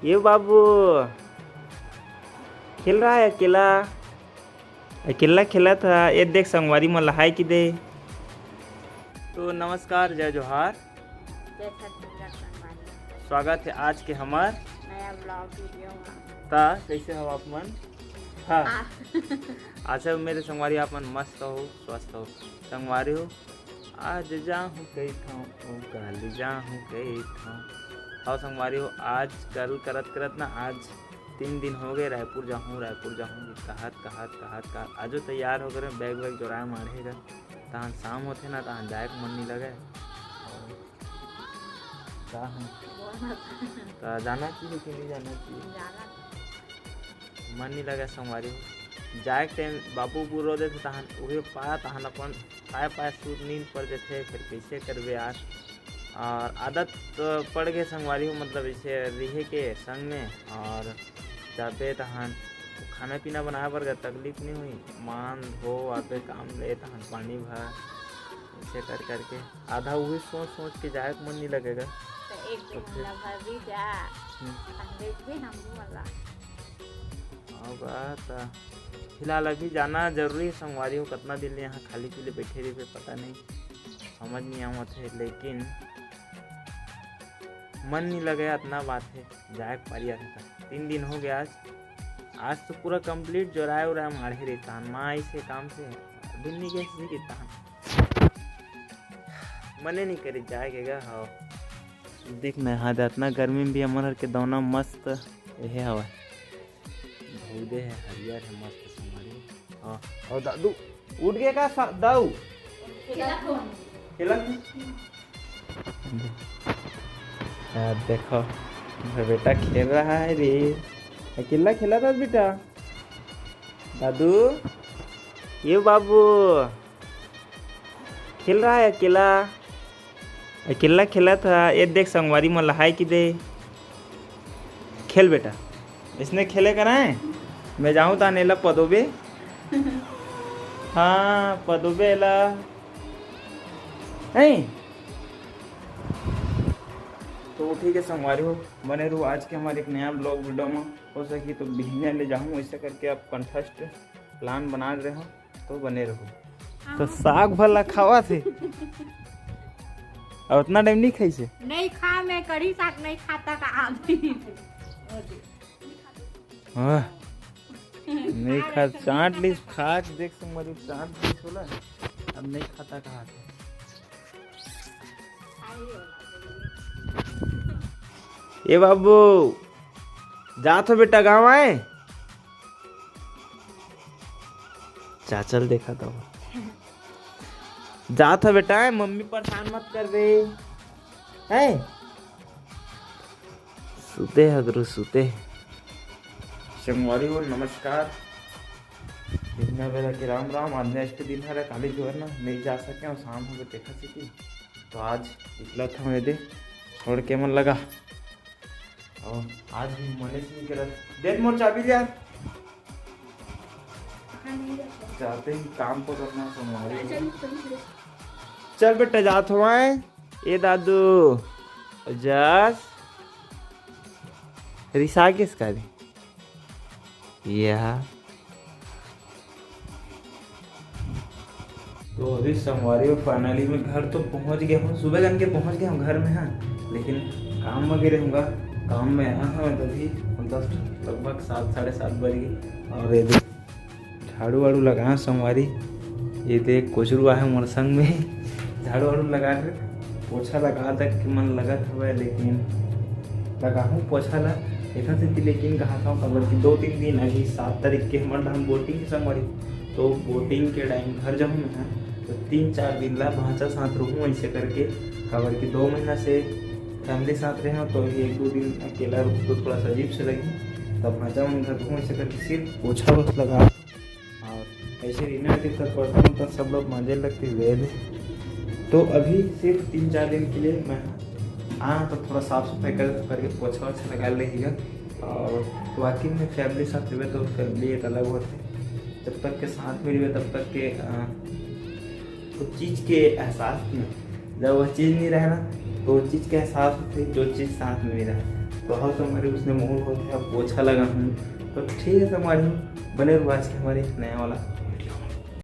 ये बाबू खेल रहा है अकेला। अकेला खेला था। ये देख संगवारी मन हाय की दे। तो नमस्कार, जय जोहार। जय छत्तीसगढ़ संगवारी। स्वागत है आज के हमार नया ब्लॉग वीडियो में। ता कैसे हो आप मन? हाँ अच्छा मेरे संगवारी आप मन मस्त हो, स्वस्थ हो। संगवारी हो आज जाहूँ कई ठाव, कल जाहूँ कई ठाव। और संगवारी हो आज कल करत करत ना आज 3 दिन हो गए रायपुर जाहूँ कहत आजो तैयार हो गए। बैग वैग जोराए माढ़ेगा तहाँ शाम होते ना तहाँ जाए मन नहीं लगे। तो जाना चाहिए कि नहीं जाना चाहिए? मन नहीं लगे संगवारी हो। जाए के टाइम बाबू रो देते तहन वही पाया तहन अपन पाए सूद नींद पड़ जाते फिर कैसे करबे यार। और आदत तो पड़ गए संगवारी हो, मतलब ऐसे रहे के संग में। और जाते तहन खाना पीना बनाए पर तकलीफ नहीं हुई। मान धो आते काम ले तहन पानी भर ऐसे कर करके आधा वही सोच सोच के जाए मन नहीं लगेगा। तो एक दिन तो मतलब भर भी जा अंग्रेज भी हम वाला होगा। फिलहाल अभी जाना जरूरी है संगवारी हो। कितना दिन यहाँ खाली पीले बैठे रहे पता नहीं, समझ नहीं आवत है। लेकिन मन नहीं लगे इतना बात है। जाए पारिया था 3 दिन हो गया। आज तो पूरा कंप्लीट जोराए उराए मारे रहता माँ ऐसे काम से दिन नहीं कैसे किता मने नहीं करे जाएगा। हाँ देख ना हाँ इतना गर्मी में भी हमारे के दौना मस्त यह हवा भूदे है, हरियर है मस्त संगवारी। हाँ और दादू उठ गए का दाऊ खेला देखो बेटा खेल रहा है रे। अकेला खेला था बेटा। दादू ये बाबू खेल रहा है अकेला। अकेला खेला था। ये देख संगवारी मन हाय की दे। खेल बेटा, इसने खेले कराए। मैं जाऊँ ता नेला पदोबे। हाँ पदोबे ला नहीं तो ठीक है संगवारी हो। बने रहो आज के हमारे एक नया ब्लॉग वीडियो में। हो सके तो बिहने ले जाऊँ ऐसे करके आप कंठस्ट प्लान बना रहे हो तो बने रहो। तो साग भला खावा थे और उतना टाइम नहीं खाई से नहीं खा। मैं कढ़ी साग नहीं खाता का आदमी नहीं खा चाट ली खा देख संगवारी चाट ली होला अब नहीं खाता कहा था। ए बाबू जा तो बेटा गाँव आए चाचल देखा था जा था बेटा। मम्मी परेशान मत कर दे है। सुते है गुरु सुते। संगवारी हो नमस्कार। दिन बेला के राम राम। आज नेक्स्ट दिन है काली जो है ना नहीं जा सके और शाम हो गए देखा सीखी तो आज निकला था मैं दे छोड़ के मन लगा। और आज भी मने से नहीं करा देख मोर चाबी दे यार। जाते ही काम को करना संगवारी। चल बेटा जात हुआ है। ए दादू जस रिसा किसका दे यह तो अभी संगवारी फाइनली में घर तो पहुंच गया हूँ। सुबह जान के पहुंच गया हूँ घर में। हाँ लेकिन काम वगैरह होगा। काम में आया हूँ तभी लगभग 7 साढ़े 7 बज गए। और ये देख झाड़ू वाड़ू लगाया संगवारी। ये देख कोचरू आया मोर संग में झाड़ू वाड़ू लगा कर पोछा लगा तक कि मन लगत हुआ। लेकिन लगा हूँ पोछा ला देखा थी। लेकिन कहा था खबर कि 2-3 दिन अभी 7 तारीख के हमारे हम बोटिंग की संगवारी तो बोटिंग के टाइम घर जाऊँ मैं तो 3-4 दिन ला भाषा साथ रहूँ ऐसे करके। खबर कि 2 महीना से फैमिली साथ रहे तो 1-2 दिन अकेला रुक तो थोड़ा सा अजीब से लगी। तब भाषा में घर रहूँ ऐसे करके सिर्फ पोछा वोछ लगा और ऐसे रहने तक बर्तन तो सब लोग मजे लगते हुए। तो अभी सिर्फ 3-4 दिन के लिए मैं तो थोड़ा साफ सफाई करके पोछा वोछा लगा लेगा। और वाकई में फैमिली साथ रहे तो फैमिली एक अलग होते। जब तक के साथ में रहे तब तक के उस चीज़ के एहसास में जब वह चीज़ नहीं रहे ना तो वो चीज़ के एहसास होते जो चीज़ साथ में नहीं रहे। बहुत हमारे उसने मूड होता है, पोछा लगा हूँ। तो ठीक है हमारे बने रहो आज के हमारे नया वाला